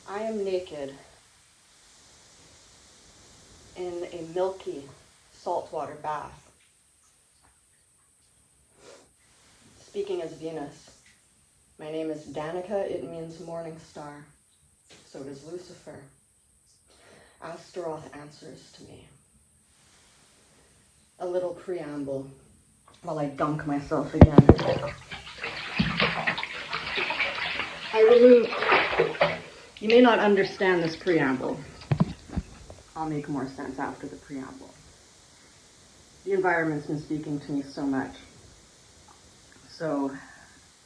I am naked in a milky saltwater bath, speaking as Venus. My name is Danica, it means morning star. So does Lucifer. Astaroth answers to me. A little preamble while I dunk myself again. You may not understand this preamble. I'll make more sense after the preamble. The environment's been speaking to me so much. So,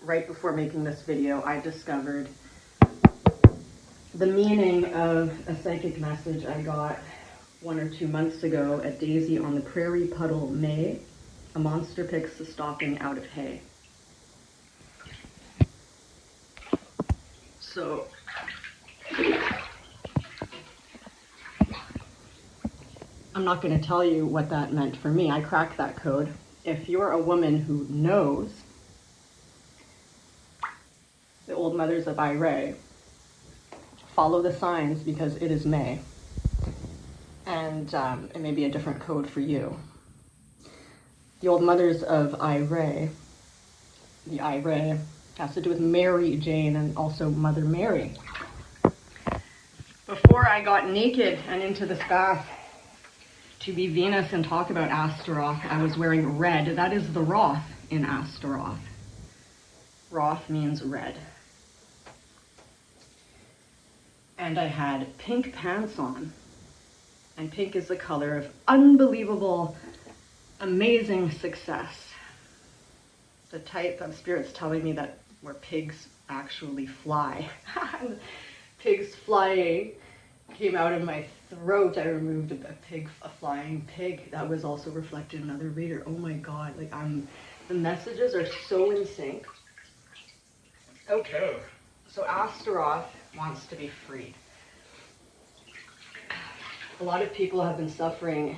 right before making this video, I discovered the meaning of a psychic message I got 1 or 2 months ago at Daisy on the Prairie Puddle, May. A monster picks the stocking out of hay. So, I'm not going to tell you what that meant for me. I cracked that code. If you're a woman who knows the old mothers of Iray, follow the signs because it is May. And it may be a different code for you. The old mothers of Iray, the Iray has to do with Mary Jane and also Mother Mary. Before I got naked and into this bath to be Venus and talk about Astaroth, I was wearing red. That is the Roth in Astaroth. Roth means red. And I had pink pants on. And pink is the color of unbelievable, amazing success. The type of spirit's telling me that where pigs actually fly. Pigs flying came out of my throat. I removed a flying pig. That was also reflected in another reader. Oh my God, like the messages are so in sync. Okay, so Astaroth wants to be freed. A lot of people have been suffering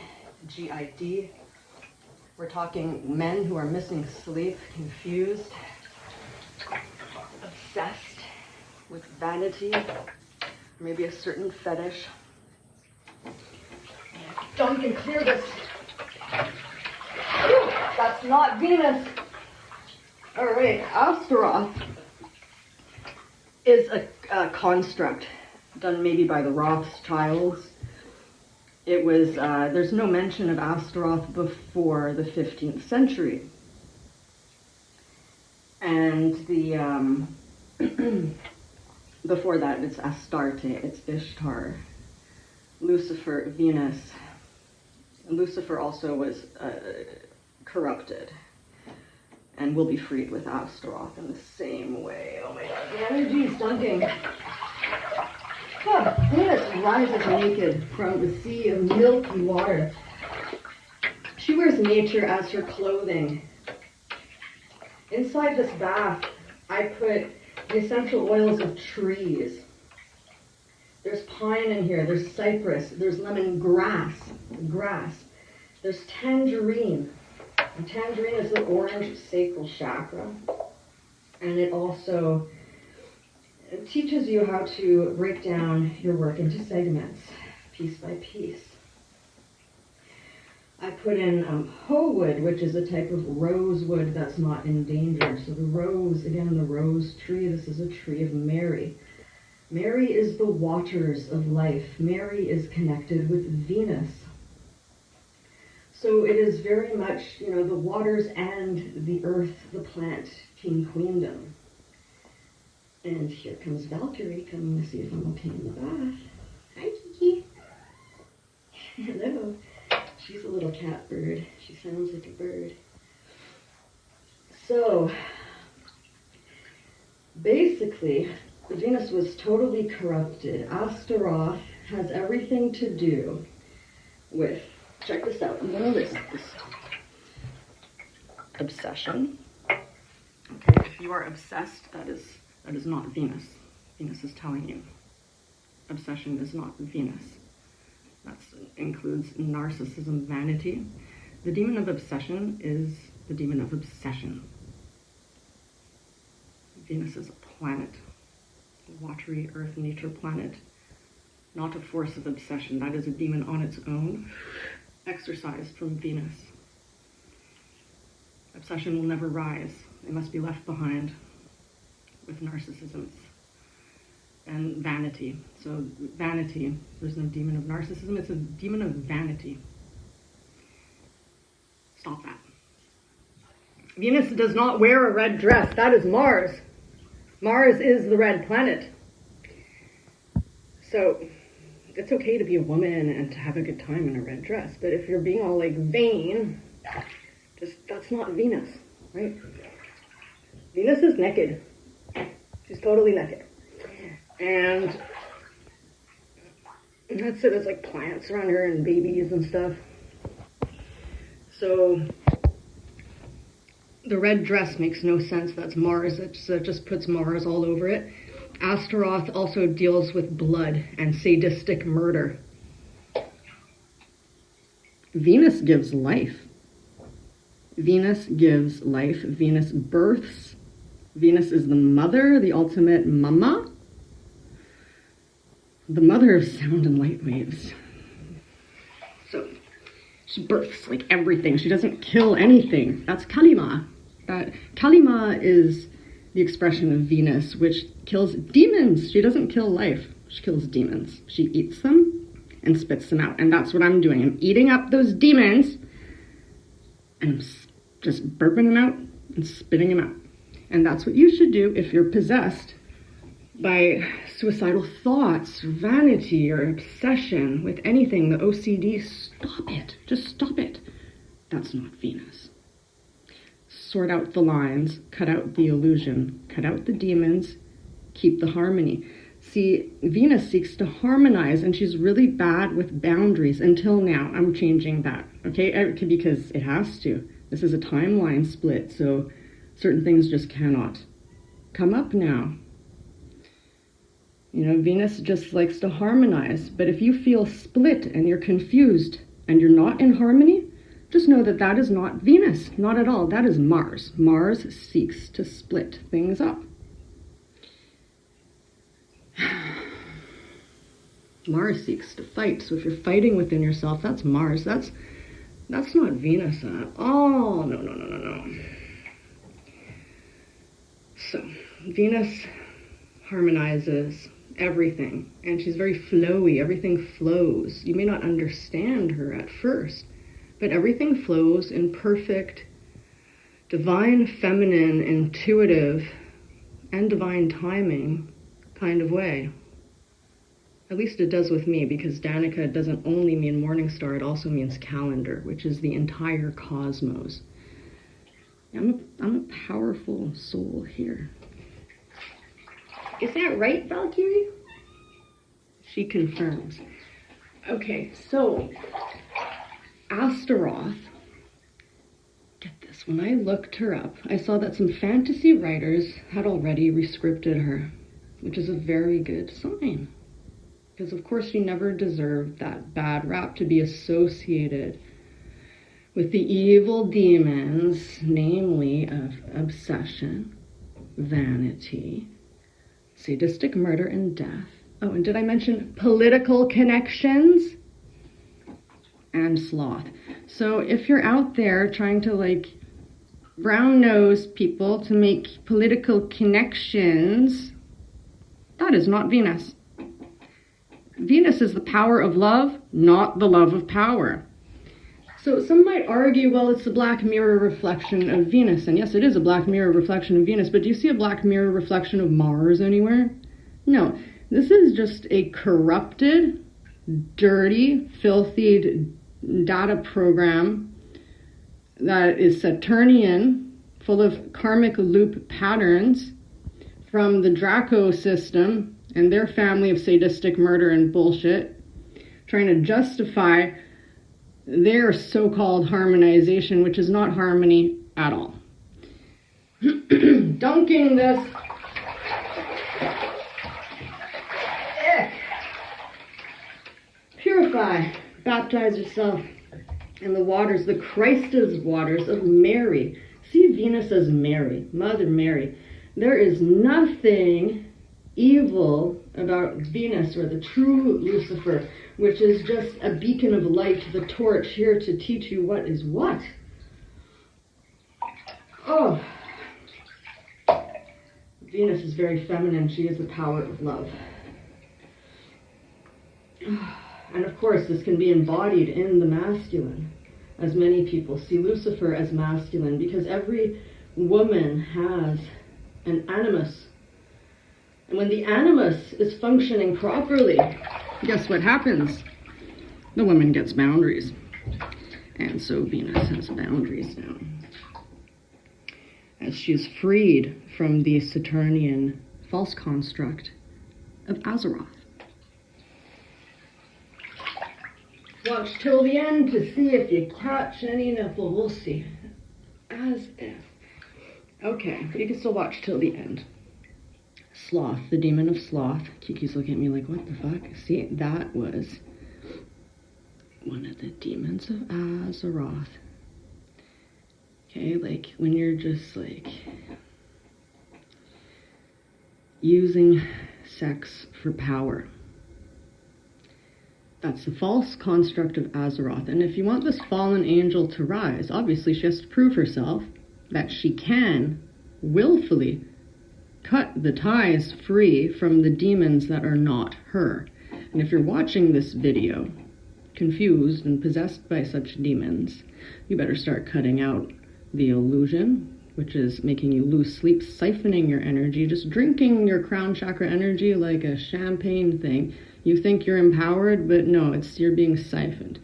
GID. We're talking men who are missing sleep, confused, obsessed with vanity, maybe a certain fetish. Dunk and clear this. Ooh, that's not Venus. All right, Astaroth is a construct done maybe by the Rothschilds. It was, there's no mention of Astaroth before the 15th century. And the, before that, it's Astarte, it's Ishtar, Lucifer, Venus. Lucifer also was corrupted and will be freed with Astaroth in the same way. Oh my God, the energy is dunking. Venus rises naked from the sea of milky water. She wears nature as her clothing. Inside this bath, I put the essential oils of trees. There's pine in here, there's cypress, there's lemongrass, there's tangerine. And tangerine is the orange sacral chakra. And it also teaches you how to break down your work into segments, piece by piece. I put in hoe wood, which is a type of rosewood that's not in danger. So the rose, again, the rose tree, this is a tree of Mary. Mary is the waters of life. Mary is connected with Venus. So it is very much, the waters and the earth, the plant, king queendom. And here comes Valkyrie coming to see if I'm okay in the bath. Hi, Kiki. Hello. She's a little cat bird. She sounds like a bird. So, basically, Venus was totally corrupted. Astaroth has everything to do with, check this out, I'm going to list this. Obsession. Okay, if you are obsessed, that is not Venus. Venus is telling you. Obsession is not Venus. That includes narcissism, vanity. The demon of obsession is the demon of obsession. Venus is a planet. watery earth nature planet, not a force of obsession. That is a demon on its own, exorcised from Venus. Obsession will never rise. It must be left behind with narcissism and vanity. So vanity, there's no demon of narcissism, it's a demon of vanity. Stop that. Venus does not wear a red dress. That is Mars. Mars is the red planet. So it's okay to be a woman and to have a good time in a red dress. But if you're being all like vain, that's not Venus, right? Venus is naked. She's totally naked. And that's it. There's like plants around her and babies and stuff. So the red dress makes no sense. That's Mars. It just puts Mars all over it. Astaroth also deals with blood and sadistic murder. Venus gives life. Venus gives life. Venus births. Venus is the mother, the ultimate mama. The mother of sound and light waves. So she births like everything. She doesn't kill anything. That's Kalima. Kalima is the expression of Venus, which kills demons. She doesn't kill life. She kills demons. She eats them and spits them out. And that's what I'm doing. I'm eating up those demons and I'm just burping them out and spitting them out. And that's what you should do if you're possessed by suicidal thoughts, vanity, or obsession with anything, the OCD. Stop it. Just stop it. That's not Venus. Sort out the lines, cut out the illusion, cut out the demons, keep the harmony. See, Venus seeks to harmonize, and she's really bad with boundaries until now. I'm changing that, okay? Because it has to. This is a timeline split, so certain things just cannot come up now. You know, Venus just likes to harmonize, but if you feel split and you're confused and you're not in harmony, just know that that is not Venus, not at all. That is Mars. Mars seeks to split things up. Mars seeks to fight. So if you're fighting within yourself, that's Mars. That's not Venus at all. No. So Venus harmonizes everything, and she's very flowy. Everything flows. You may not understand her at first, but everything flows in perfect, divine, feminine, intuitive, and divine timing kind of way. At least it does with me, because Danica doesn't only mean morning star, it also means calendar, which is the entire cosmos. I'm a powerful soul here. Is that right, Valkyrie? She confirms. Okay, so Astaroth, get this, when I looked her up, I saw that some fantasy writers had already rescripted her, which is a very good sign. Because of course she never deserved that bad rap to be associated with the evil demons, namely of obsession, vanity, sadistic murder, and death. Oh, and did I mention political connections? And sloth. So if you're out there trying to like brown nose people to make political connections, that is not Venus. Venus is the power of love, not the love of power. So some might argue, well, it's a black mirror reflection of Venus. And yes, it is a black mirror reflection of Venus, but do you see a black mirror reflection of Mars anywhere? No, this is just a corrupted, dirty, filthy data program that is Saturnian, full of karmic loop patterns from the Draco system and their family of sadistic murder and bullshit, trying to justify their so-called harmonization, which is not harmony at all. Dunking this. Purify, baptize yourself in the waters, the Christus waters of Mary. See Venus as Mary, Mother Mary. There is nothing evil about Venus, or the true Lucifer, which is just a beacon of light, the torch here to teach you what is what. Oh, Venus is very feminine. She is the power of love. And of course, this can be embodied in the masculine, as many people see Lucifer as masculine, because every woman has an animus. And when the animus is functioning properly, guess what happens? The woman gets boundaries. And so Venus has boundaries now, as she is freed from the Saturnian false construct of Astaroth. Watch till the end to see if you catch any nipple. We'll see. As if. Okay, you can still watch till the end. Sloth, the demon of sloth. Kiki's looking at me like, what the fuck? See, that was one of the demons of Astaroth. Okay, like when you're just like using sex for power. That's the false construct of Astaroth. And if you want this fallen angel to rise, obviously she has to prove herself that she can willfully cut the ties free from the demons that are not her. And if you're watching this video confused and possessed by such demons, you better start cutting out the illusion, which is making you lose sleep, siphoning your energy, just drinking your crown chakra energy like a champagne thing. You think you're empowered, but no, you're being siphoned.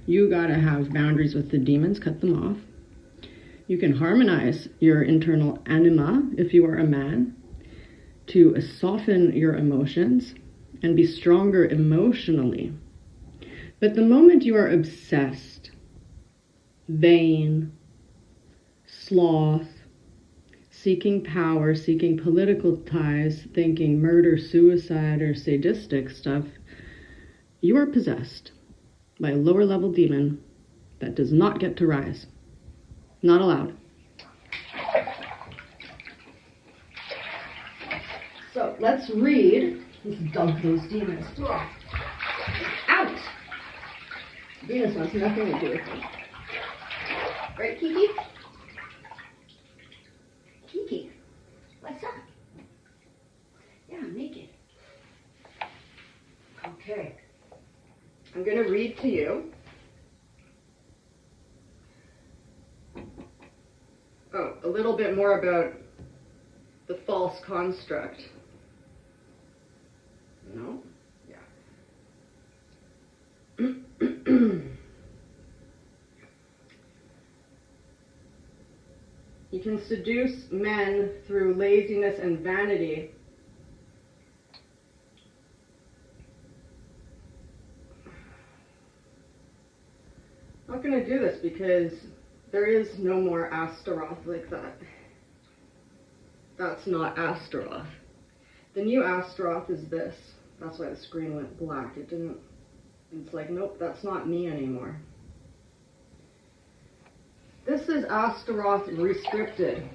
You gotta have boundaries with the demons, cut them off. You can harmonize your internal anima, if you are a man, to soften your emotions and be stronger emotionally. But the moment you are obsessed, vain, sloth, seeking power, seeking political ties, thinking murder, suicide, or sadistic stuff, you are possessed by a lower level demon that does not get to rise. Not allowed. So let's read. Let's dunk those demons. Out! Venus wants nothing to do with me. Right, Kiki? Kiki, what's up? Yeah, I'm naked. Okay. I'm going to read to you. Oh, a little bit more about the false construct. No? Yeah. You can seduce men through laziness and vanity. I'm not going to do this because there is no more Astaroth like that. That's not Astaroth. The new Astaroth is this. That's why the screen went black. It's like, nope, that's not me anymore. This is Astaroth Restricted.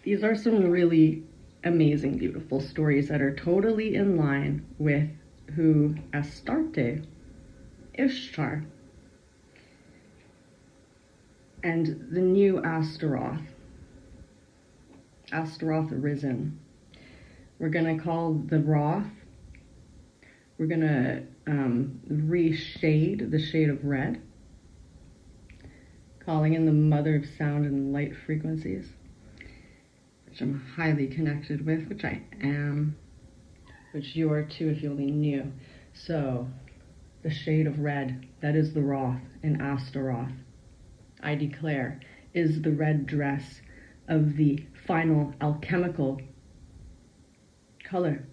These are some really amazing, beautiful stories that are totally in line with who Astarte, Ishtar, and the new Astaroth, Astaroth Arisen. We're going to call the Roth, we're going to reshade the shade of red, calling in the mother of sound and light frequencies, which I'm highly connected with, which I am, which you are too if you only knew. So, the shade of red, that is the Roth in Astaroth, I declare, is the red dress of the final alchemical color,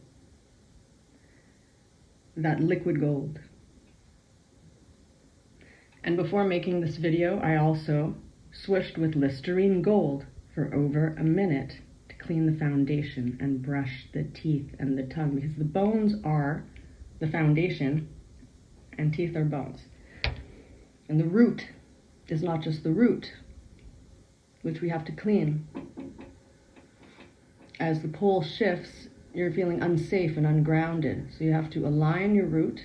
that liquid gold. And before making this video, I also swished with Listerine Gold for over a minute to clean the foundation and brush the teeth and the tongue, because the bones are the foundation and teeth are bones. And the root is not just the root, which we have to clean. as the pole shifts, you're feeling unsafe and ungrounded. So you have to align your root,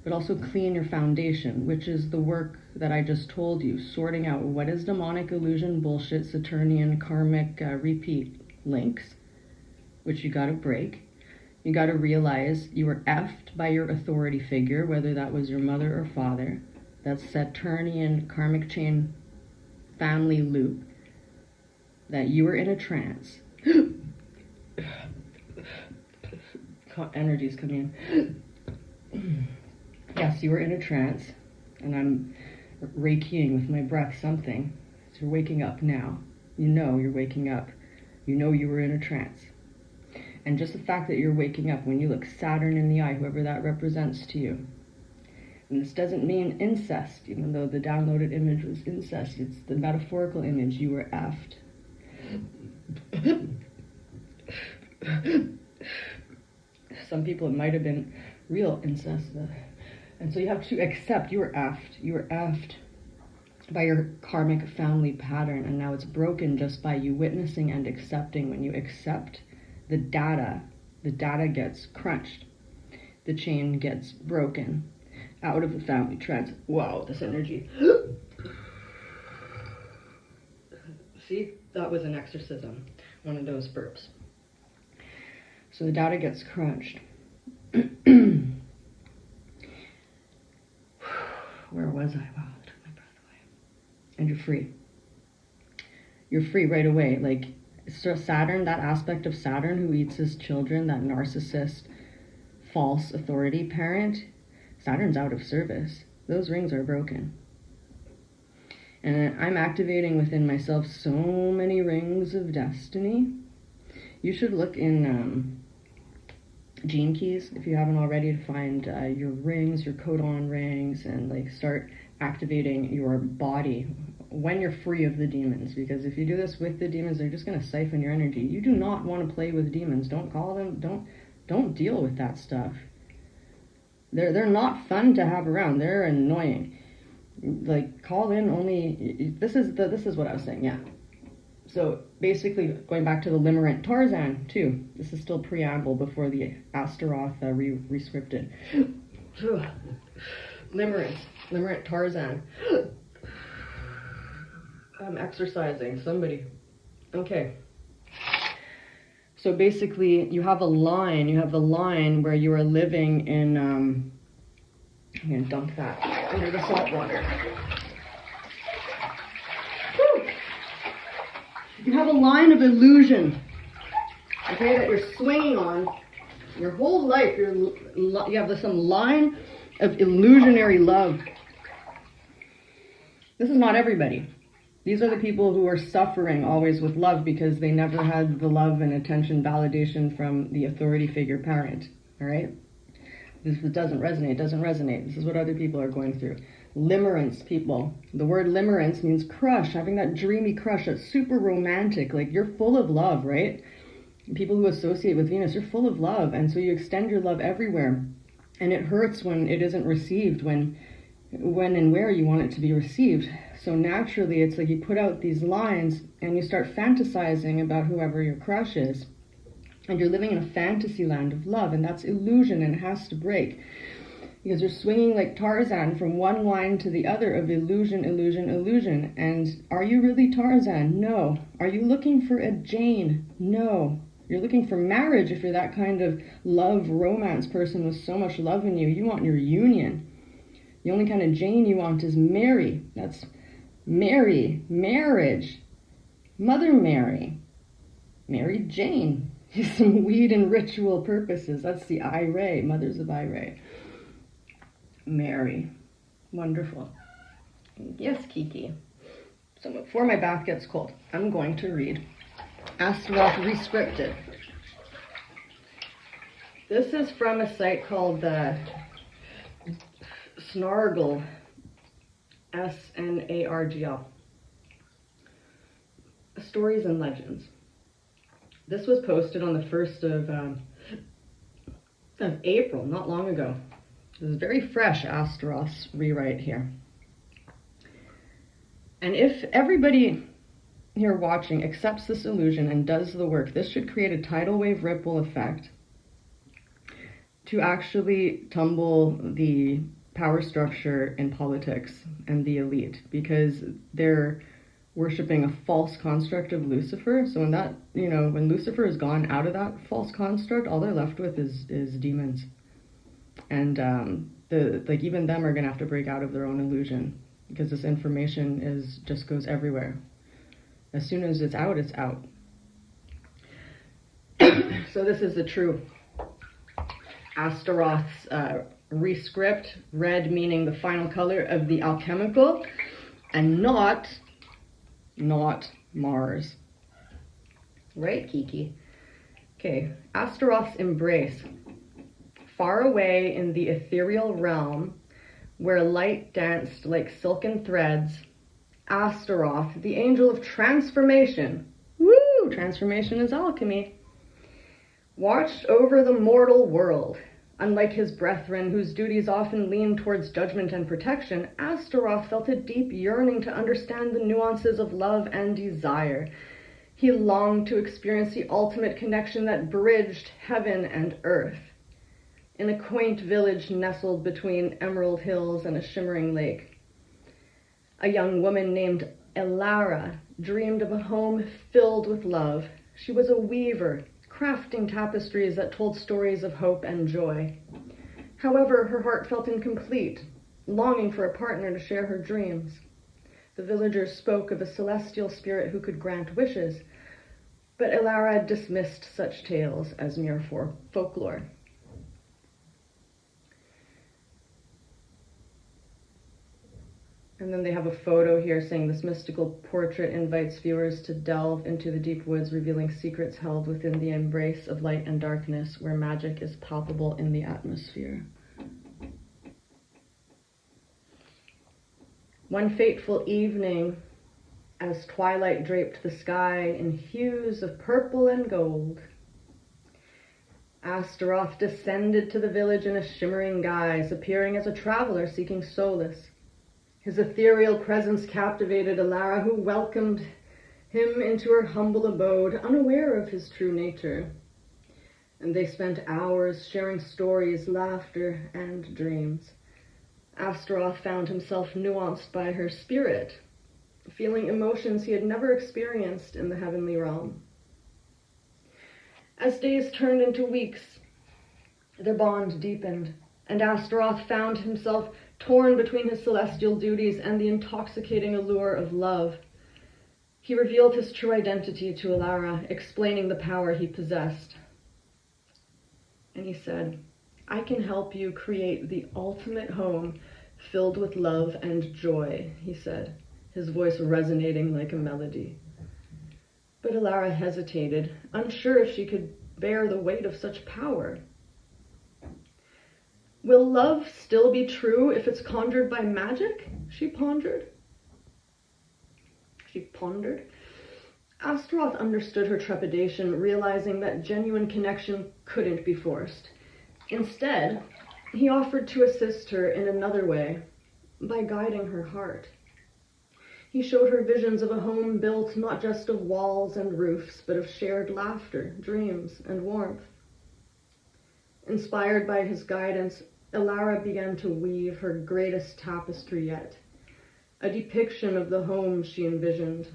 but also clean your foundation, which is the work that I just told you, sorting out what is demonic illusion, bullshit, Saturnian, karmic, repeat links, which you gotta break. You gotta realize you were effed by your authority figure, whether that was your mother or father. That's Saturnian karmic chain family loop, that you were in a trance. Energy's coming in. Yes, you were in a trance, and I'm Reikiing with my breath something. So you're waking up now. You know you're waking up. You know you were in a trance. And just the fact that you're waking up, when you look Saturn in the eye, whoever that represents to you. And this doesn't mean incest, even though the downloaded image was incest. It's the metaphorical image. You were effed. Some people, it might have been real incest. And so you have to accept you were effed. You were effed by your karmic family pattern, and now it's broken just by you witnessing and accepting. When you accept the data gets crunched. The chain gets broken out of the family trance. Wow, this energy. See, that was an exorcism, one of those burps. So the data gets crunched. Where was I? Wow, I took my breath away. And you're free. You're free right away. Like, so Saturn, that aspect of Saturn who eats his children, that narcissist, false authority parent, Saturn's out of service. Those rings are broken. And I'm activating within myself so many rings of destiny. You should look in Gene Keys, if you haven't already, to find your rings, your codon rings, and like start activating your body when you're free of the demons. Because if you do this with the demons, they're just going to siphon your energy. You do not want to play with demons. Don't call them. Don't deal with that stuff. They're not fun to have around. They're annoying. Like, call in only. This is what I was saying. Yeah. So basically, going back to the Limerent Tarzan too. This is still preamble before the Astaroth re-scripted. Limerent Tarzan. I'm exercising. Somebody. Okay. So basically, you have a line. You have the line where you are living in. I'm gonna dunk that under the salt water. You have a line of illusion, okay, that you're swinging on your whole life. You have some line of illusionary love. This is not everybody. These are the people who are suffering always with love because they never had the love and attention validation from the authority figure parent, all right? If it doesn't resonate, it doesn't resonate. This is what other people are going through. Limerence, people. The word limerence means crush, having that dreamy crush that's super romantic. Like, you're full of love, right? People who associate with Venus, you're full of love, and so you extend your love everywhere. And it hurts when it isn't received, when and where you want it to be received. So naturally, it's like you put out these lines and you start fantasizing about whoever your crush is. And you're living in a fantasy land of love, and that's illusion, and it has to break. Because you're swinging like Tarzan from one line to the other of illusion, illusion, illusion. And are you really Tarzan? No. Are you looking for a Jane? No. You're looking for marriage if you're that kind of love, romance person with so much love in you. You want your union. The only kind of Jane you want is Mary. That's Mary, marriage, Mother Mary, Mary Jane. Some weed and ritual purposes. That's the Irae, mothers of Irae. Mary. Wonderful. Yes, Kiki. So before my bath gets cold, I'm going to read Astaroth Rescripted. This is from a site called Snargle, Snargl. Stories and Legends. This was posted on the 1st of April, not long ago. This is very fresh Astaroth's rewrite here. And if everybody here watching accepts this illusion and does the work, this should create a tidal wave ripple effect to actually tumble the power structure in politics and the elite, because they're worshipping a false construct of Lucifer. So when that, when Lucifer is gone out of that false construct, all they're left with is demons. And even them are gonna have to break out of their own illusion, because this information just goes everywhere. As soon as it's out, it's out. So this is the true Astaroth's rescript, red meaning the final color of the alchemical, and not Mars. Right, Kiki? Okay, Astaroth's embrace. Far away in the ethereal realm, where light danced like silken threads, Astaroth, the angel of transformation, woo, transformation is alchemy, watched over the mortal world. Unlike his brethren, whose duties often leaned towards judgment and protection, Astaroth felt a deep yearning to understand the nuances of love and desire. He longed to experience the ultimate connection that bridged heaven and earth. In a quaint village nestled between emerald hills and a shimmering lake, a young woman named Elara dreamed of a home filled with love. She was a weaver, crafting tapestries that told stories of hope and joy. However, her heart felt incomplete, longing for a partner to share her dreams. The villagers spoke of a celestial spirit who could grant wishes, but Elara dismissed such tales as mere folklore. And then they have a photo here saying this mystical portrait invites viewers to delve into the deep woods, revealing secrets held within the embrace of light and darkness, where magic is palpable in the atmosphere. One fateful evening, as twilight draped the sky in hues of purple and gold, Astaroth descended to the village in a shimmering guise, appearing as a traveler seeking solace. His ethereal presence captivated Elara, who welcomed him into her humble abode, unaware of his true nature. And they spent hours sharing stories, laughter, and dreams. Astaroth found himself nuanced by her spirit, feeling emotions he had never experienced in the heavenly realm. As days turned into weeks, their bond deepened, and Astaroth found himself torn between his celestial duties and the intoxicating allure of love. He revealed his true identity to Elara, explaining the power he possessed. And he said, "I can help you create the ultimate home filled with love and joy," he said, his voice resonating like a melody. But Elara hesitated, unsure if she could bear the weight of such power. "Will love still be true if it's conjured by magic?" she pondered. Astaroth understood her trepidation, realizing that genuine connection couldn't be forced. Instead, he offered to assist her in another way, by guiding her heart. He showed her visions of a home built not just of walls and roofs, but of shared laughter, dreams, and warmth. Inspired by his guidance, Elara began to weave her greatest tapestry yet, a depiction of the home she envisioned.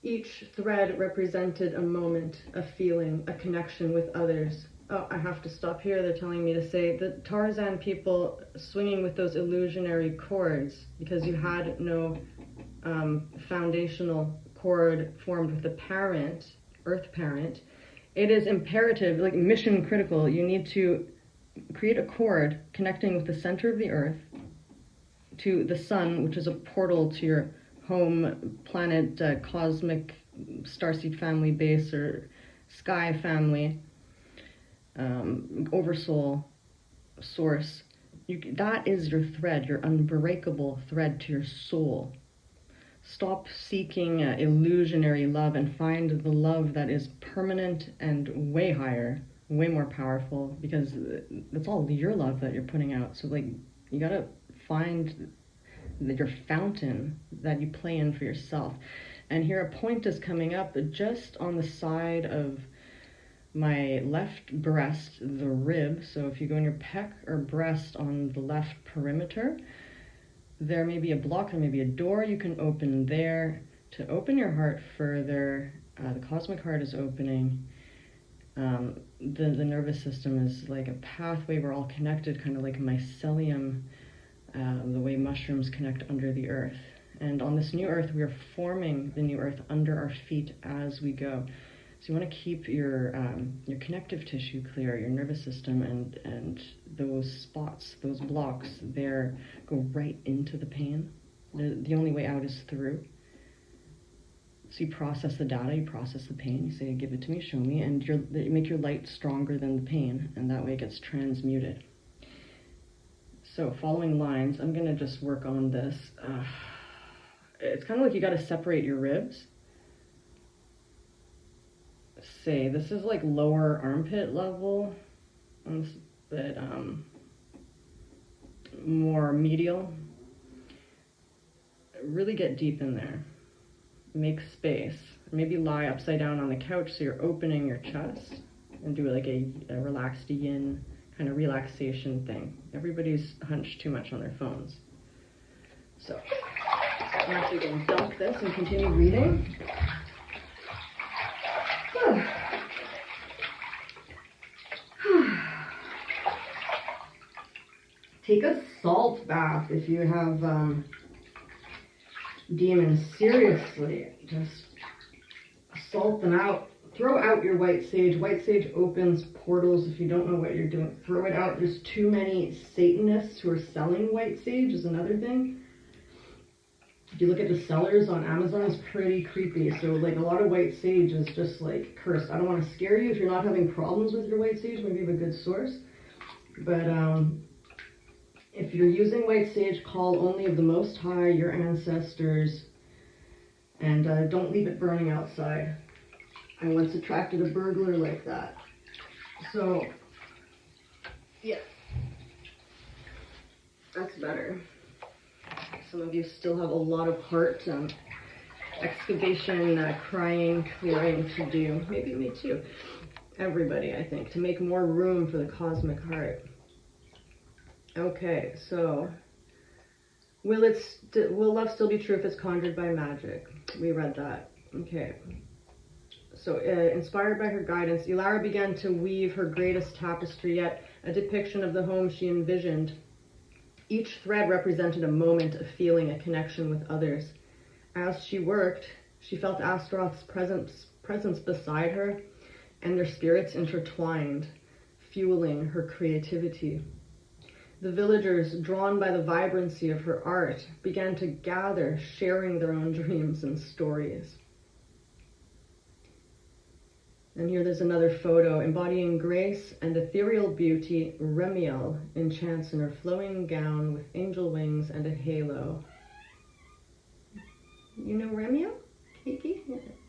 Each thread represented a moment, a feeling, a connection with others. Oh, I have to stop here. They're telling me to say the Tarzan people swinging with those illusionary cords, because you had no foundational cord formed with the parent, Earth parent. It is imperative, like mission critical. You need to create a cord connecting with the center of the Earth to the sun, which is a portal to your home planet, cosmic starseed family base or sky family, oversoul source. That is your thread, your unbreakable thread to your soul. Stop seeking illusionary love and find the love that is permanent and way higher, way more powerful, because that's all your love that you're putting out. So you gotta find your fountain that you play in for yourself. And here a point is coming up just on the side of my left breast, the rib. So if you go in your pec or breast on the left perimeter, there may be a block, there may be a door you can open there to open your heart further. The cosmic heart is opening. The nervous system is like a pathway. We're all connected, kind of like mycelium, the way mushrooms connect under the earth. And on this new earth, we are forming the new earth under our feet as we go. So you want to keep your connective tissue clear, your nervous system, and those spots, those blocks there go right into the pain. The only way out is through. So you process the data, you process the pain, you say, give it to me, show me, and you make your light stronger than the pain, and that way it gets transmuted. So following lines, I'm going to just work on this. It's kind of like you got to separate your ribs. Say, this is like lower armpit level, but more medial. Really get deep in there. Make space. Maybe lie upside down on the couch so you're opening your chest, and do like a relaxed yin kind of relaxation thing. Everybody's hunched too much on their phones. So I'm actually going to dump this and continue reading. Take a salt bath if you have demons. Seriously, just salt them out. Throw out your white sage. White sage opens portals. If you don't know what you're doing, throw it out. There's too many Satanists who are selling white sage is another thing. If you look at the sellers on Amazon, it's pretty creepy. So like a lot of white sage is just like cursed. I don't want to scare you if you're not having problems with your white sage. Maybe you have a good source. But if you're using white sage, call only of the Most High, your ancestors, and don't leave it burning outside. I once attracted a burglar like that. So, yeah, that's better. Some of you still have a lot of heart excavation, crying, clearing to do. Maybe me too. Everybody, I think, to make more room for the cosmic heart. Okay, so will love still be true if it's conjured by magic? We read that. Okay. So inspired by her guidance, Elara began to weave her greatest tapestry yet, a depiction of the home she envisioned. Each thread represented a moment of feeling a connection with others. As she worked, she felt Astaroth's presence beside her, and their spirits intertwined, fueling her creativity. The villagers, drawn by the vibrancy of her art, began to gather, sharing their own dreams and stories. And here there's another photo embodying grace and ethereal beauty. Remiel enchants in her flowing gown with angel wings and a halo. You know Remiel? Kiki?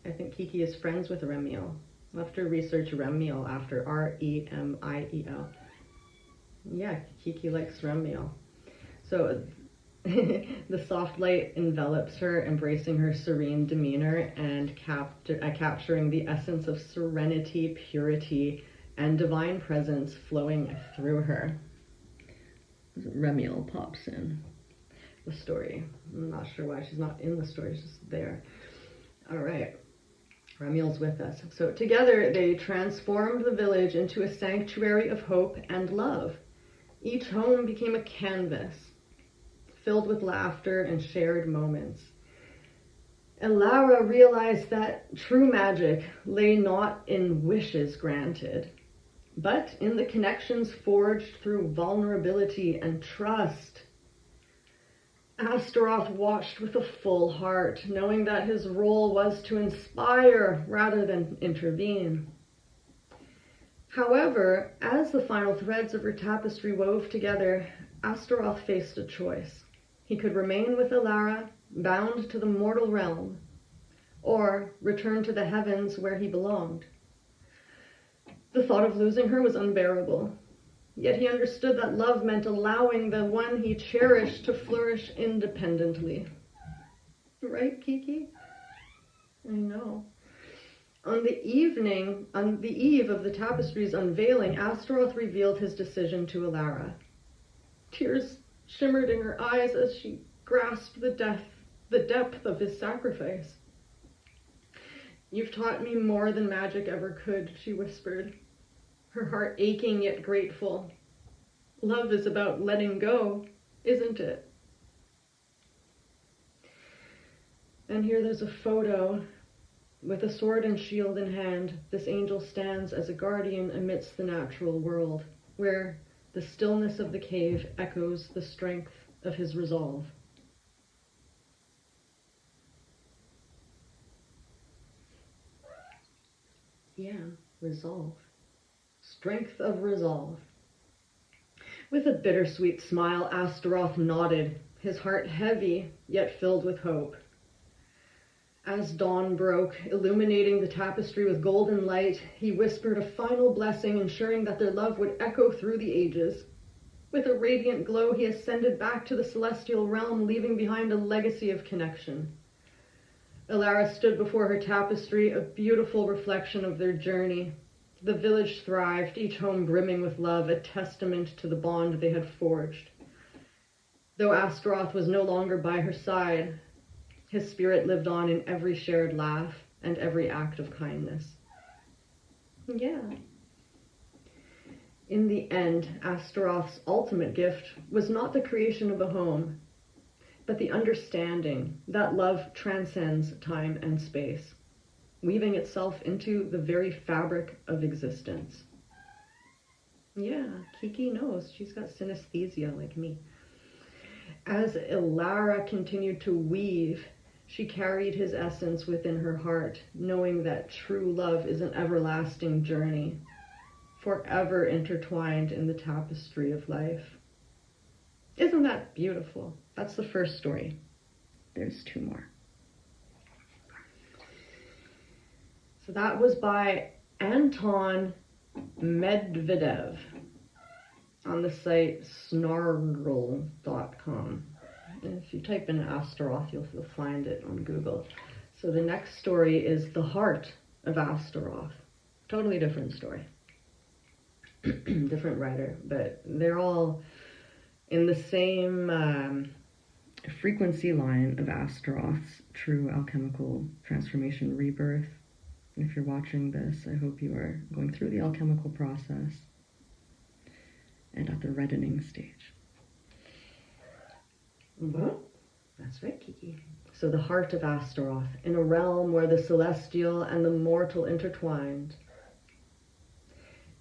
I think Kiki is friends with Remiel. I'll have to research Remiel after R-E-M-I-E-L. Yeah, Kiki likes Remiel. So the soft light envelops her, embracing her serene demeanor and capturing the essence of serenity, purity, and divine presence flowing through her. Remiel pops in the story. I'm not sure why she's not in the story, she's just there. All right, Remiel's with us. So together they transformed the village into a sanctuary of hope and love. Each home became a canvas, filled with laughter and shared moments. Elara realized that true magic lay not in wishes granted, but in the connections forged through vulnerability and trust. Astaroth watched with a full heart, knowing that his role was to inspire rather than intervene. However, as the final threads of her tapestry wove together, Astaroth faced a choice. He could remain with Elara, bound to the mortal realm, or return to the heavens where he belonged. The thought of losing her was unbearable, yet he understood that love meant allowing the one he cherished to flourish independently. Right, Kiki? I know. On the eve of the tapestry's unveiling, Astaroth revealed his decision to Alara. Tears shimmered in her eyes as she grasped the depth of his sacrifice. "You've taught me more than magic ever could," she whispered, her heart aching yet grateful. "Love is about letting go, isn't it?" And here there's a photo. With a sword and shield in hand, this angel stands as a guardian amidst the natural world, where the stillness of the cave echoes the strength of his resolve. Yeah, resolve. Strength of resolve. With a bittersweet smile, Astaroth nodded, his heart heavy, yet filled with hope. As dawn broke, illuminating the tapestry with golden light, he whispered a final blessing, ensuring that their love would echo through the ages. With a radiant glow, he ascended back to the celestial realm, leaving behind a legacy of connection. Alara stood before her tapestry, a beautiful reflection of their journey. The village thrived, each home brimming with love, a testament to the bond they had forged. Though Astaroth was no longer by her side, his spirit lived on in every shared laugh and every act of kindness. Yeah. In the end, Astaroth's ultimate gift was not the creation of a home, but the understanding that love transcends time and space, weaving itself into the very fabric of existence. Yeah, Kiki knows. She's got synesthesia like me. As Ilara continued to weave, she carried his essence within her heart, knowing that true love is an everlasting journey, forever intertwined in the tapestry of life. Isn't that beautiful? That's the first story. There's two more. So that was by Anton Medvedev on the site snargle.com. And if you type in Astaroth, you'll find it on Google. So the next story is The Heart of Astaroth. Totally different story. Different writer, but they're all in the same frequency line of Astaroth's true alchemical transformation rebirth. If you're watching this, I hope you are going through the alchemical process and at the reddening stage. That's right, Kiki. So the heart of Astaroth, in a realm where the celestial and the mortal intertwined,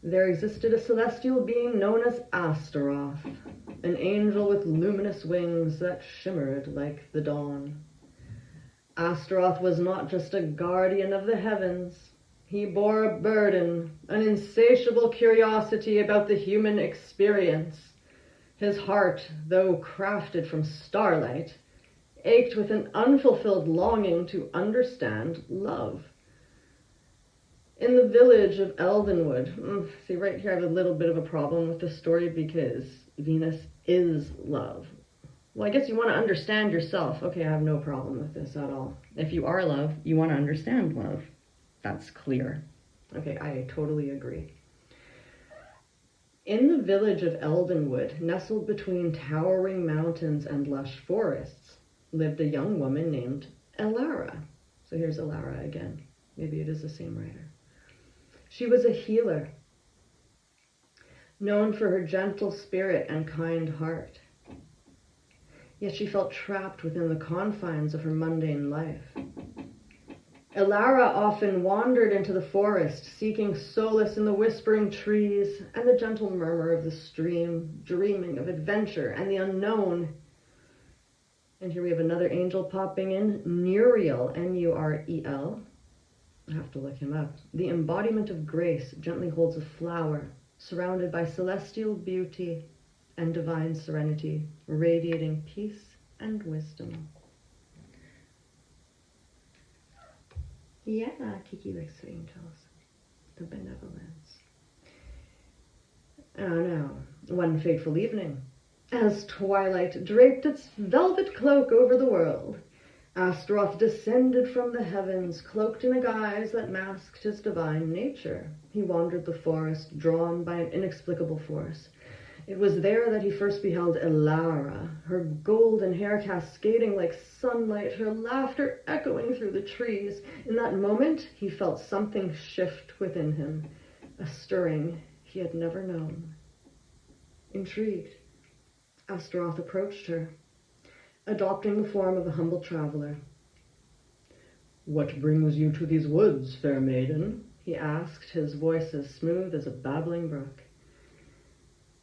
there existed a celestial being known as Astaroth, an angel with luminous wings that shimmered like the dawn. Astaroth was not just a guardian of the heavens. He bore a burden, an insatiable curiosity about the human experience. His heart, though crafted from starlight, ached with an unfulfilled longing to understand love. In the village of Eldenwood, see right here I have a little bit of a problem with this story because Venus is love. Well, I guess you want to understand yourself. Okay, I have no problem with this at all. If you are love, you want to understand love. That's clear. Okay, I totally agree. In the village of Eldenwood, nestled between towering mountains and lush forests, lived a young woman named Alara. So here's Alara again. Maybe it is the same writer. She was a healer, known for her gentle spirit and kind heart. Yet she felt trapped within the confines of her mundane life. Alara often wandered into the forest, seeking solace in the whispering trees and the gentle murmur of the stream, dreaming of adventure and the unknown. And here we have another angel popping in, Nuriel, N-U-R-E-L. I have to look him up. The embodiment of grace gently holds a flower, surrounded by celestial beauty and divine serenity, radiating peace and wisdom. Yeah, Kiki likes the angels. The benevolence. Oh no. One fateful evening, as twilight draped its velvet cloak over the world, Astaroth descended from the heavens, cloaked in a guise that masked his divine nature. He wandered the forest, drawn by an inexplicable force. It was there that he first beheld Elara, her golden hair cascading like sunlight, her laughter echoing through the trees. In that moment, he felt something shift within him, a stirring he had never known. Intrigued, Astaroth approached her, adopting the form of a humble traveler. "What brings you to these woods, fair maiden?" he asked, his voice as smooth as a babbling brook.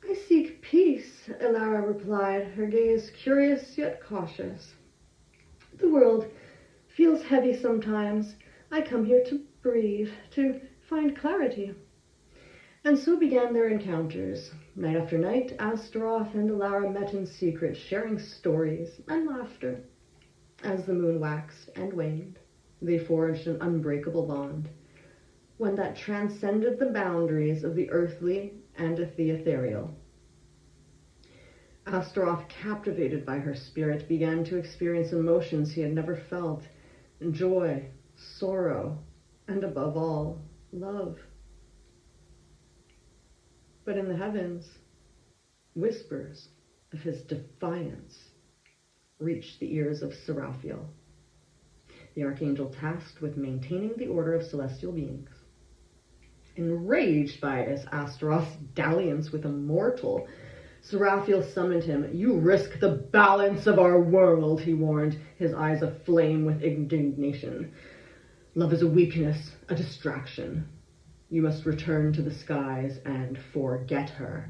"I seek peace," Elara replied, her gaze curious yet cautious. "The world feels heavy sometimes. I come here to breathe, to find clarity." And so began their encounters. Night after night, Astaroth and Elara met in secret, sharing stories and laughter. As the moon waxed and waned, they forged an unbreakable bond, one that transcended the boundaries of the earthly and the ethereal. Astaroth, captivated by her spirit, began to experience emotions he had never felt: joy, sorrow, and above all, love. But in the heavens, whispers of his defiance reached the ears of Seraphiel, the archangel tasked with maintaining the order of celestial beings. Enraged by Astaroth's dalliance with a mortal, Seraphiel summoned him. "You risk the balance of our world," he warned, his eyes aflame with indignation. "Love is a weakness, a distraction. You must return to the skies and forget her."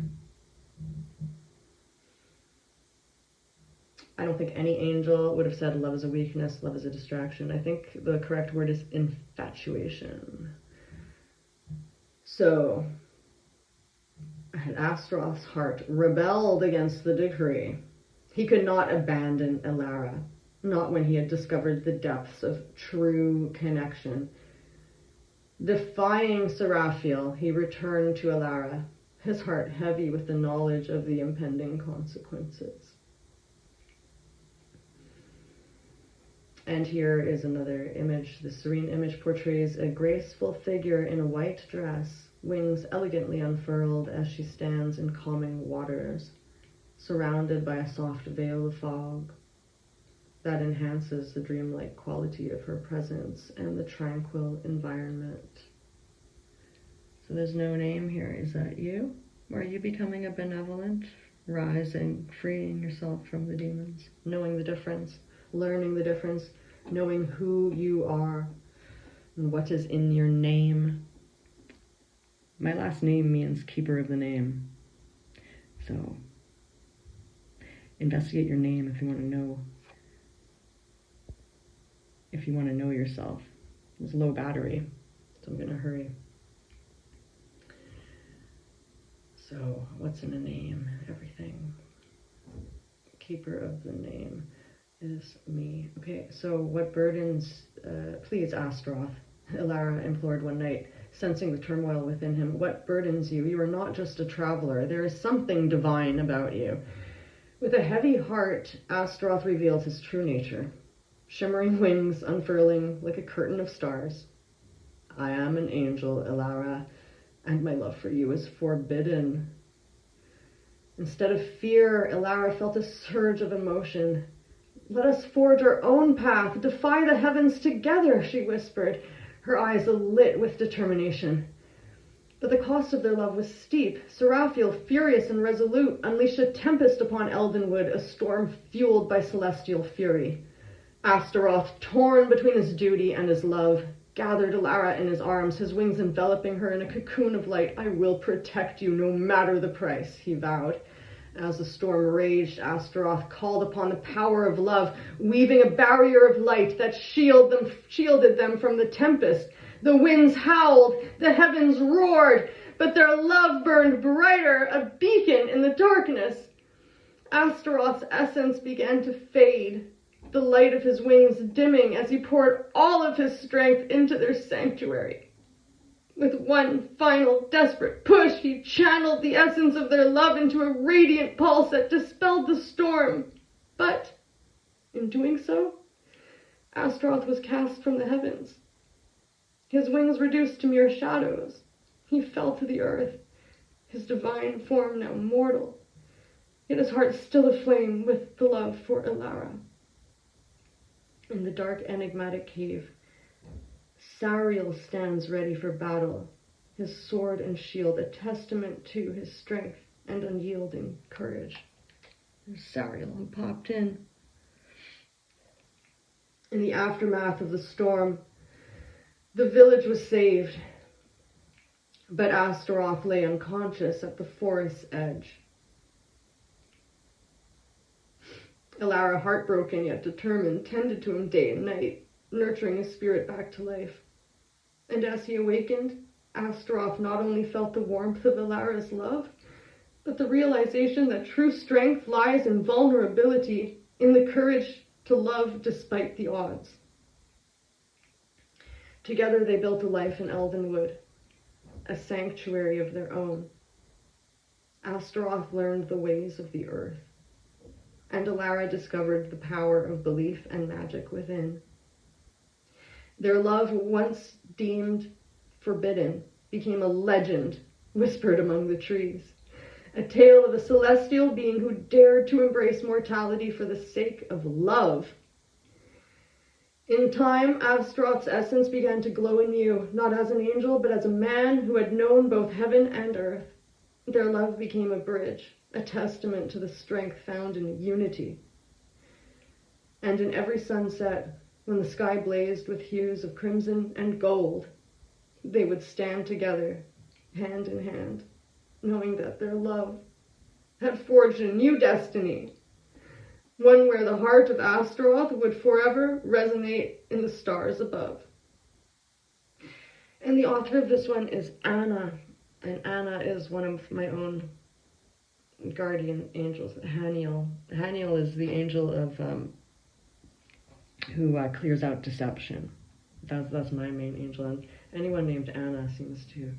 I don't think any angel would have said love is a weakness, love is a distraction. I think the correct word is infatuation. So, Astaroth's heart rebelled against the decree. He could not abandon Elara, not when he had discovered the depths of true connection. Defying Seraphiel, he returned to Elara, his heart heavy with the knowledge of the impending consequences. And here is another image. The serene image portrays a graceful figure in a white dress, wings elegantly unfurled as she stands in calming waters, surrounded by a soft veil of fog that enhances the dreamlike quality of her presence and the tranquil environment. So there's no name here. Is that you? Are you becoming a benevolent, rising, freeing yourself from the demons, knowing the difference, learning the difference, knowing who you are and what is in your name? My last name means keeper of the name. So investigate your name if you want to know. If you want to know yourself. It's low battery, so I'm going to hurry. So, what's in a name? Everything. Keeper of the name is me. Okay, so what burdens, please, Astaroth, Elara implored one night, sensing the turmoil within him. What burdens you? You are not just a traveler. There is something divine about you. With a heavy heart, Astaroth revealed his true nature. Shimmering wings unfurling like a curtain of stars. "I am an angel, Elara, and my love for you is forbidden." Instead of fear, Elara felt a surge of emotion. "Let us forge our own path, defy the heavens together," she whispered, her eyes alit with determination. But the cost of their love was steep. Seraphiel, furious and resolute, unleashed a tempest upon Eldenwood, a storm fueled by celestial fury. Astaroth, torn between his duty and his love, gathered Elara in his arms, his wings enveloping her in a cocoon of light. "I will protect you no matter the price," he vowed. As the storm raged, Astaroth called upon the power of love, weaving a barrier of light that shielded them from the tempest. The winds howled, the heavens roared, but their love burned brighter, a beacon in the darkness. Astaroth's essence began to fade, the light of his wings dimming as he poured all of his strength into their sanctuary. With one final desperate push, he channeled the essence of their love into a radiant pulse that dispelled the storm. But in doing so, Astaroth was cast from the heavens. His wings reduced to mere shadows. He fell to the earth, his divine form now mortal, yet his heart still aflame with the love for Elara. In the dark, enigmatic cave, Sariel stands ready for battle, his sword and shield a testament to his strength and unyielding courage. There's Sariel who popped in. In the aftermath of the storm, the village was saved, but Astaroth lay unconscious at the forest's edge. Elara, heartbroken yet determined, tended to him day and night, nurturing his spirit back to life. And as he awakened, Astaroth not only felt the warmth of Elara's love, but the realization that true strength lies in vulnerability, in the courage to love despite the odds. Together they built a life in Elvenwood, a sanctuary of their own. Astaroth learned the ways of the earth, and Elara discovered the power of belief and magic within. Their love, once deemed forbidden, became a legend whispered among the trees, a tale of a celestial being who dared to embrace mortality for the sake of love. In time, Astaroth's essence began to glow anew, not as an angel, but as a man who had known both heaven and earth. Their love became a bridge, a testament to the strength found in unity. And in every sunset, when the sky blazed with hues of crimson and gold, they would stand together, hand in hand, knowing that their love had forged a new destiny, one where the heart of Astaroth would forever resonate in the stars above. And the author of this one is Anna, and Anna is one of my own guardian angels, Haniel. Haniel is the angel of who clears out deception. That's my main angel, and anyone named Anna seems to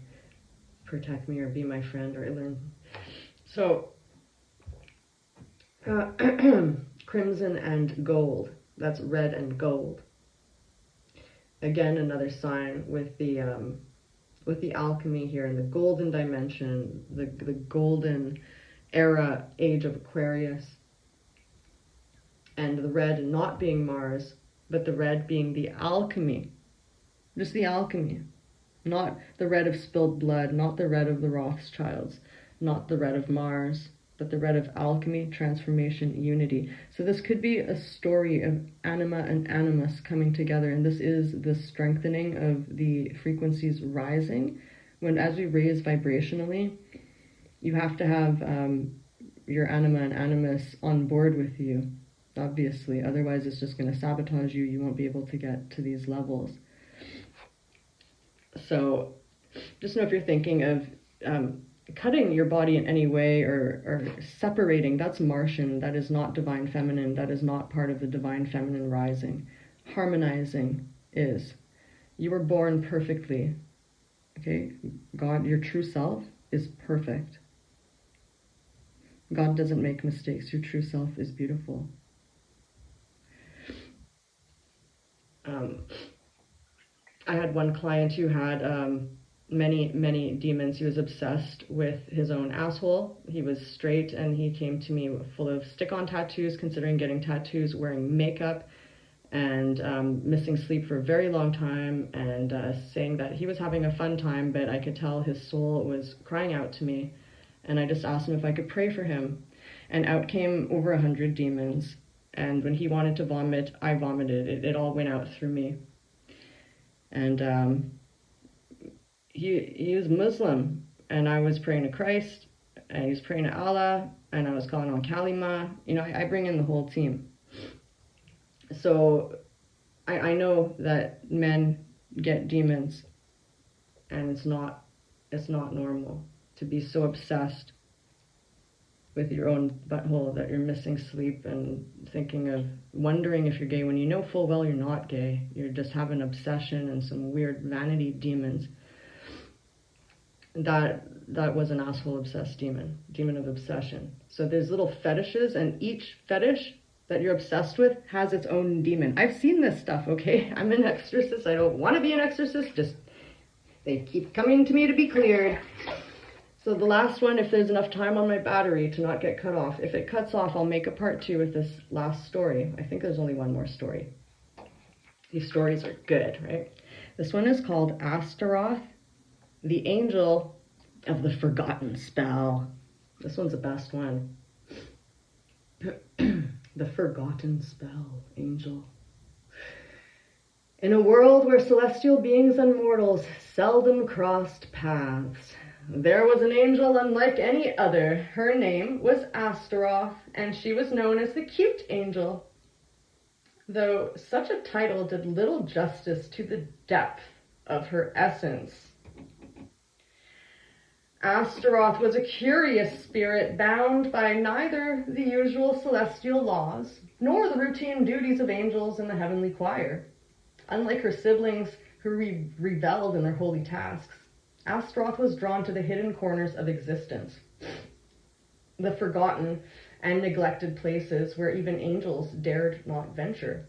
protect me or be my friend or learn. So, crimson and gold. That's red and gold. Again, another sign with the alchemy here in the golden dimension, the golden era, age of Aquarius, and the red not being Mars, but the red being the alchemy, just the alchemy, not the red of spilled blood, not the red of the Rothschilds, not the red of Mars, but the red of alchemy, transformation, unity. So this could be a story of anima and animus coming together, and this is the strengthening of the frequencies rising. When as we raise vibrationally, you have to have your anima and animus on board with you, obviously. Otherwise, it's just going to sabotage you. You won't be able to get to these levels. So just know if you're thinking of cutting your body in any way or separating, that's Martian. That is not divine feminine. That is not part of the divine feminine rising. Harmonizing is. You were born perfectly. Okay? God, your true self is perfect. God doesn't make mistakes. Your true self is beautiful. I had one client who had many demons. He was obsessed with his own asshole. He was straight, and he came to me full of stick-on tattoos, considering getting tattoos, wearing makeup, and missing sleep for a very long time, and saying that he was having a fun time, but I could tell his soul was crying out to me. And I just asked him if I could pray for him. And out came over 100 demons. And when he wanted to vomit, I vomited. It all went out through me. And he was Muslim, and I was praying to Christ, and he was praying to Allah, and I was calling on Kalima. You know, I bring in the whole team. So I know that men get demons, and it's not normal to be so obsessed with your own butthole that you're missing sleep and thinking of wondering if you're gay when you know full well you're not gay. You just have an obsession and some weird vanity demons. That was an asshole obsessed demon of obsession. So there's little fetishes, and each fetish that you're obsessed with has its own demon. I've seen this stuff, okay? I'm an exorcist. I don't want to be an exorcist. Just, they keep coming to me to be cleared. So the last one, if there's enough time on my battery to not get cut off. If it cuts off, I'll make a part 2 with this last story. I think there's only one more story. These stories are good, right? This one is called Astaroth, the Angel of the Forgotten Spell. This one's the best one. The Forgotten Spell, Angel. In a world where celestial beings and mortals seldom crossed paths, there was an angel unlike any other. Her name was Astaroth, and she was known as the Cute Angel. Though such a title did little justice to the depth of her essence. Astaroth was a curious spirit bound by neither the usual celestial laws nor the routine duties of angels in the heavenly choir. Unlike her siblings who reveled in their holy tasks, Astaroth was drawn to the hidden corners of existence, the forgotten and neglected places where even angels dared not venture.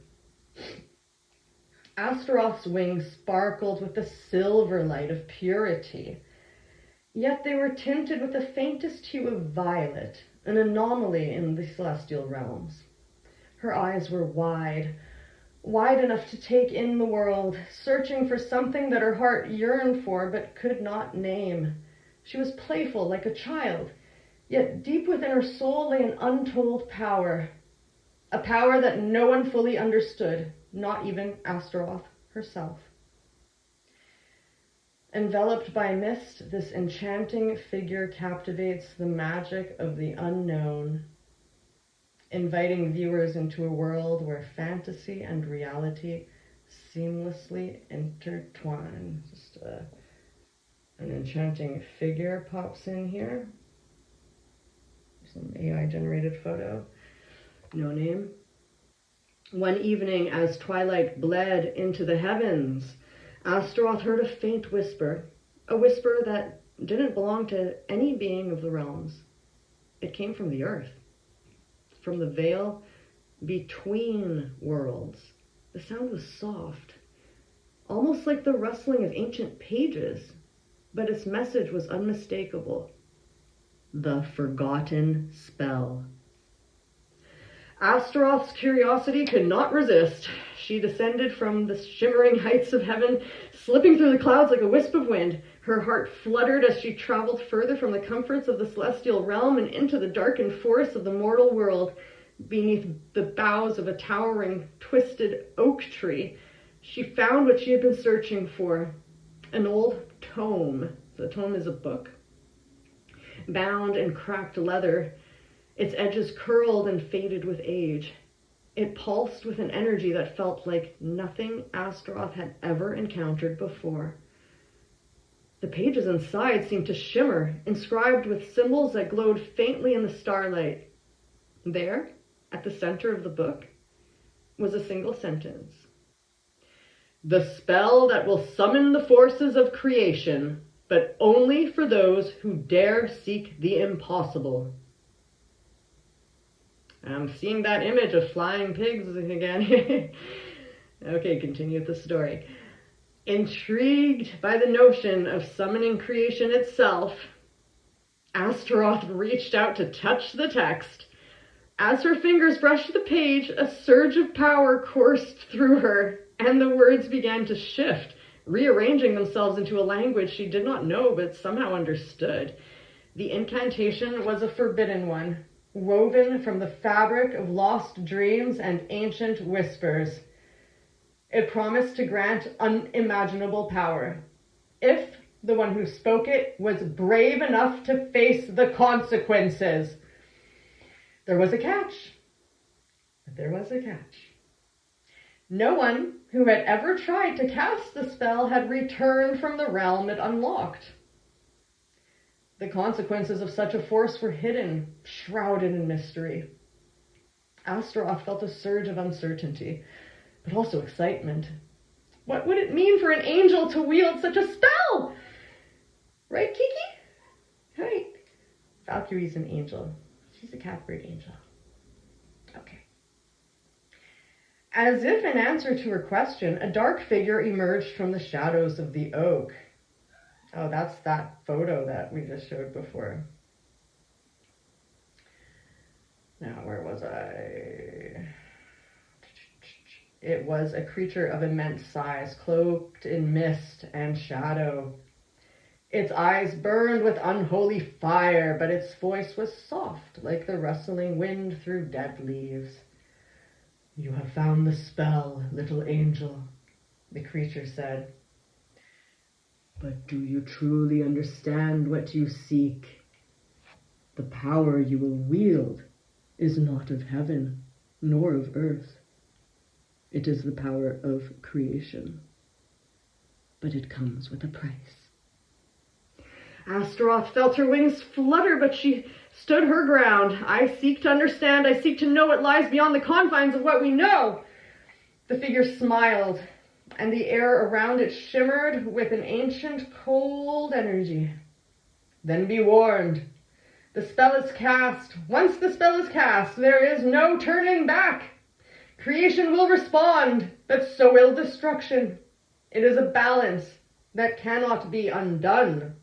Astaroth's wings sparkled with the silver light of purity, yet they were tinted with the faintest hue of violet, an anomaly in the celestial realms. Her eyes were wide enough to take in the world, searching for something that her heart yearned for but could not name. She was playful like a child, yet deep within her soul lay an untold power, a power that no one fully understood, not even Astaroth herself. Enveloped by mist, this enchanting figure captivates the magic of the unknown, inviting viewers into a world where fantasy and reality seamlessly intertwine. Just an enchanting figure pops in here. Some AI-generated photo. No name. One evening, as twilight bled into the heavens, Astaroth heard a faint whisper, a whisper that didn't belong to any being of the realms. It came from the earth, from the veil between worlds. The sound was soft, almost like the rustling of ancient pages, but its message was unmistakable. The forgotten spell. Astaroth's curiosity could not resist. She descended from the shimmering heights of heaven, slipping through the clouds like a wisp of wind. Her heart fluttered as she traveled further from the comforts of the celestial realm and into the darkened forests of the mortal world. Beneath the boughs of a towering, twisted oak tree, she found what she had been searching for, an old tome. The tome is a book, bound in cracked leather, its edges curled and faded with age. It pulsed with an energy that felt like nothing Astaroth had ever encountered before. The pages inside seemed to shimmer, inscribed with symbols that glowed faintly in the starlight. There, at the center of the book, was a single sentence. The spell that will summon the forces of creation, but only for those who dare seek the impossible. I'm seeing that image of flying pigs again. Okay, continue with the story. Intrigued by the notion of summoning creation itself, Astaroth reached out to touch the text. As her fingers brushed the page, a surge of power coursed through her, and the words began to shift, rearranging themselves into a language she did not know but somehow understood. The incantation was a forbidden one, woven from the fabric of lost dreams and ancient whispers. It promised to grant unimaginable power, if the one who spoke it was brave enough to face the consequences. There was a catch. But there was a catch. No one who had ever tried to cast the spell had returned from the realm it unlocked. The consequences of such a force were hidden, shrouded in mystery. Astaroth felt a surge of uncertainty, but also excitement. What would it mean for an angel to wield such a spell? Right, Kiki? Right. Valkyrie's an angel. She's a catbird angel. Okay. As if in answer to her question, a dark figure emerged from the shadows of the oak. Oh, that's that photo that we just showed before. Now, where was I? It was a creature of immense size, cloaked in mist and shadow. Its eyes burned with unholy fire, but its voice was soft, like the rustling wind through dead leaves. "You have found the spell, little angel," the creature said. "But do you truly understand what you seek? The power you will wield is not of heaven, nor of earth. It is the power of creation. But it comes with a price." Astaroth felt her wings flutter, but she stood her ground. "I seek to understand. I seek to know what lies beyond the confines of what we know." The figure smiled, and the air around it shimmered with an ancient, cold energy. "Then be warned. The spell is cast. Once the spell is cast, there is no turning back. Creation will respond, but so will destruction. It is a balance that cannot be undone."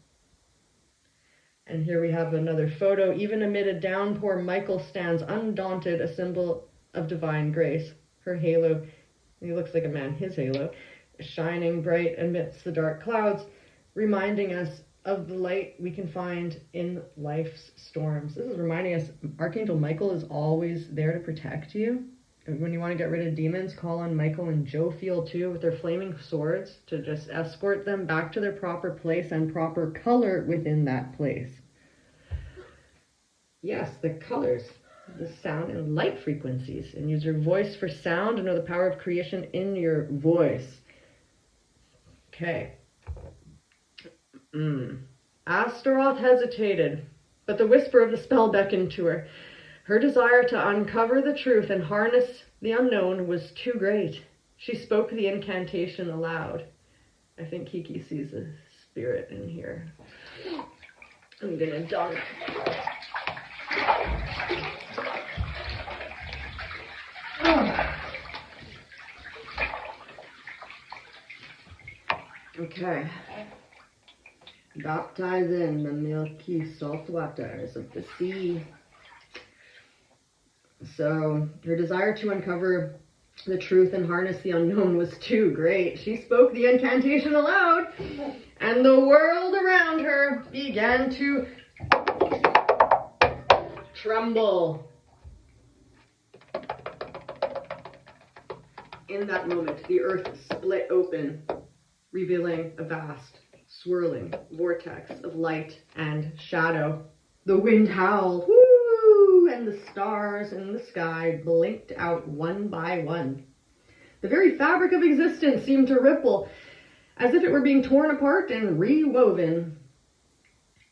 And here we have another photo. Even amid a downpour, Michael stands undaunted, a symbol of divine grace. Her halo, he looks like a man, his halo, shining bright amidst the dark clouds, reminding us of the light we can find in life's storms. This is reminding us Archangel Michael is always there to protect you. When you want to get rid of demons, call on Michael and Jophiel too with their flaming swords to just escort them back to their proper place and proper color within that place. Yes, the colors, the sound and light frequencies, and use your voice for sound and know the power of creation in your voice. Okay. Astaroth hesitated, but the whisper of the spell beckoned to her. Her desire to uncover the truth and harness the unknown was too great. She spoke the incantation aloud. I think Kiki sees a spirit in here. I'm gonna dunk. Okay. Baptize in the milky salt waters of the sea. So her desire to uncover the truth and harness the unknown was too great. She spoke the incantation aloud, and the world around her began to tremble. In that moment, the earth split open, revealing a vast, swirling vortex of light and shadow. The wind howled, woo, and the stars in the sky blinked out one by one. The very fabric of existence seemed to ripple, as if it were being torn apart and rewoven.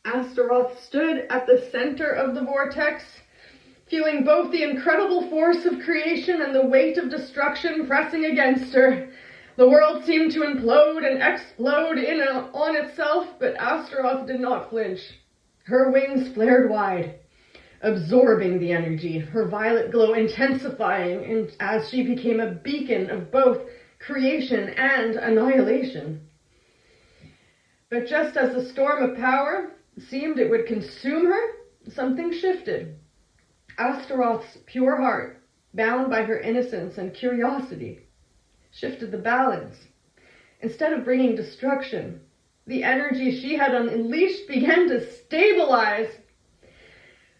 Astaroth stood at the center of the vortex, feeling both the incredible force of creation and the weight of destruction pressing against her. The world seemed to implode and explode in and on itself, but Astaroth did not flinch. Her wings flared wide, absorbing the energy, her violet glow intensifying as she became a beacon of both creation and annihilation. But just as the storm of power seemed it would consume her, something shifted. Astaroth's pure heart, bound by her innocence and curiosity, shifted the balance. Instead of bringing destruction, the energy she had unleashed began to stabilize.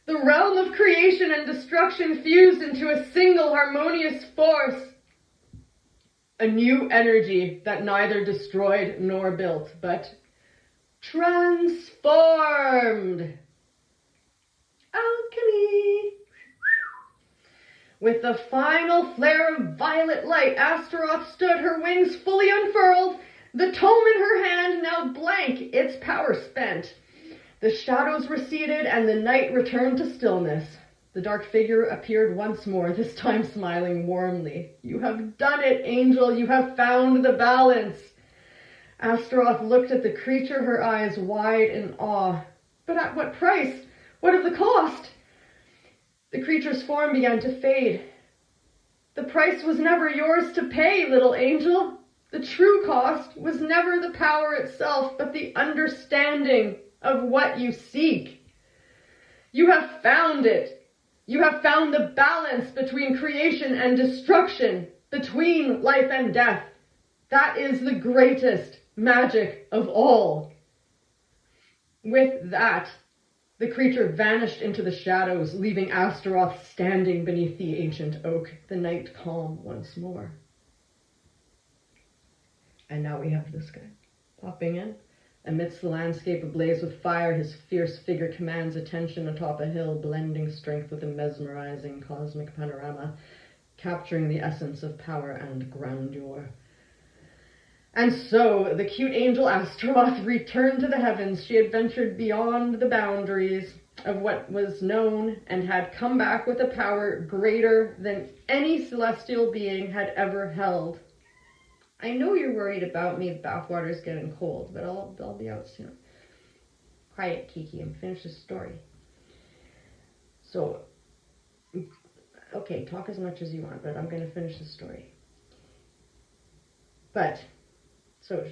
The realm of creation and destruction fused into a single harmonious force. A new energy that neither destroyed nor built, but transformed. Alchemy. With the final flare of violet light, Astaroth stood, her wings fully unfurled, the tome in her hand now blank, its power spent. The shadows receded and the night returned to stillness. The dark figure appeared once more, this time smiling warmly. "You have done it, angel. You have found the balance." Astaroth looked at the creature, her eyes wide in awe. But at what price? What of the cost? The creature's form began to fade. The price was never yours to pay, little angel. The true cost was never the power itself, but the understanding of what you seek. You have found it. You have found the balance between creation and destruction, between life and death. That is the greatest magic of all. With that, the creature vanished into the shadows, leaving Astaroth standing beneath the ancient oak, the night calm once more. And now we have this guy popping in. Amidst the landscape ablaze with fire, his fierce figure commands attention atop a hill, blending strength with a mesmerizing cosmic panorama, capturing the essence of power and grandeur. And so, the cute angel Astaroth returned to the heavens. She had ventured beyond the boundaries of what was known and had come back with a power greater than any celestial being had ever held. I know you're worried about me, the bathwater's getting cold, but I'll be out soon. Quiet, Kiki, and finish the story. So, okay, talk as much as you want, but I'm going to finish the story. So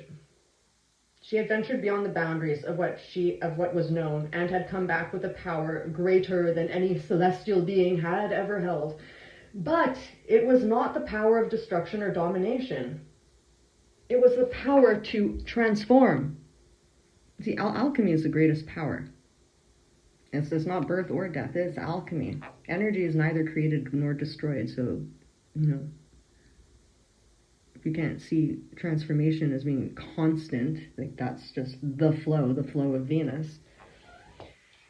she had ventured beyond the boundaries of what was known and had come back with a power greater than any celestial being had ever held. But it was not the power of destruction or domination. It was the power to transform. See, alchemy is the greatest power. It's not birth or death, it's alchemy. Energy is neither created nor destroyed, so, if you can't see transformation as being constant, like that's just the flow of Venus,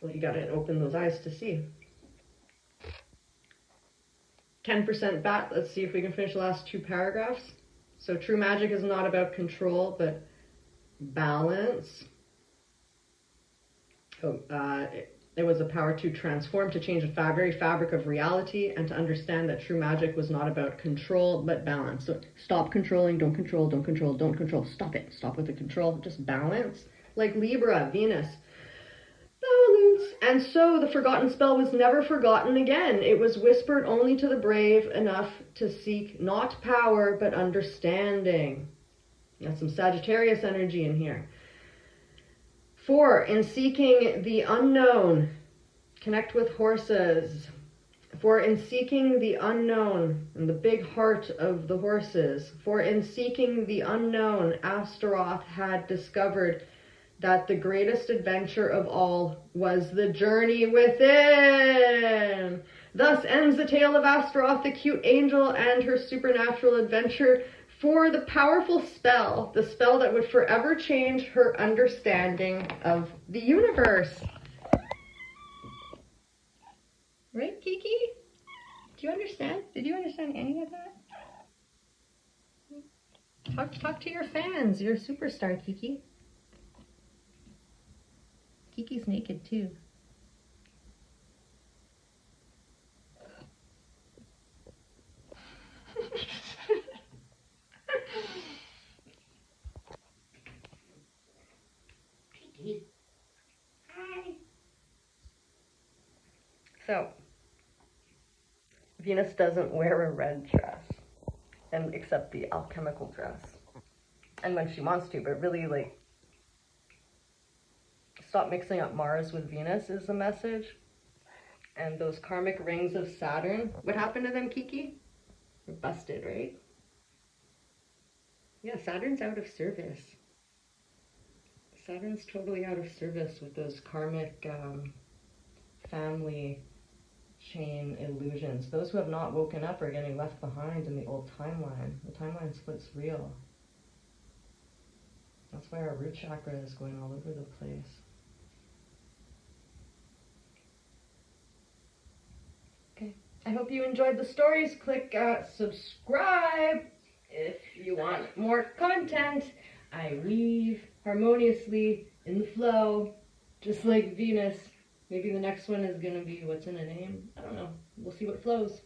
well, you gotta open those eyes to see. 10% bat, let's see if we can finish the last two paragraphs. So true magic is not about control, but balance. It was a power to transform, to change the very fabric of reality, and to understand that true magic was not about control, but balance. So stop controlling, don't control, don't control, don't control. Stop it. Stop with the control. Just balance. Like Libra, Venus. Balance. And so the forgotten spell was never forgotten again. It was whispered only to the brave enough to seek not power, but understanding. That's some Sagittarius energy in here. 4, in seeking the unknown, connect with horses. For in seeking the unknown, and the big heart of the horses, for in seeking the unknown, Astaroth had discovered that the greatest adventure of all was the journey within. Thus ends the tale of Astaroth, the cute angel, and her supernatural adventure for the powerful spell, the spell that would forever change her understanding of the universe. Right, Kiki? Do you understand? Did you understand any of that? Talk to your fans. You're a superstar, Kiki. Kiki's naked too. Hi. So, Venus doesn't wear a red dress, and except the alchemical dress. And when she wants to, but really, like, stop mixing up Mars with Venus is the message. And those karmic rings of Saturn, what happened to them, Kiki? They're busted, right? Yeah, Saturn's out of service. Saturn's totally out of service with those karmic family chain illusions. Those who have not woken up are getting left behind in the old timeline. The timeline split's real. That's why our root chakra is going all over the place. Okay, I hope you enjoyed the stories. Click subscribe if you want more content. I weave harmoniously in the flow, just like Venus. Maybe the next one is going to be what's in a name. I don't know. We'll see what flows.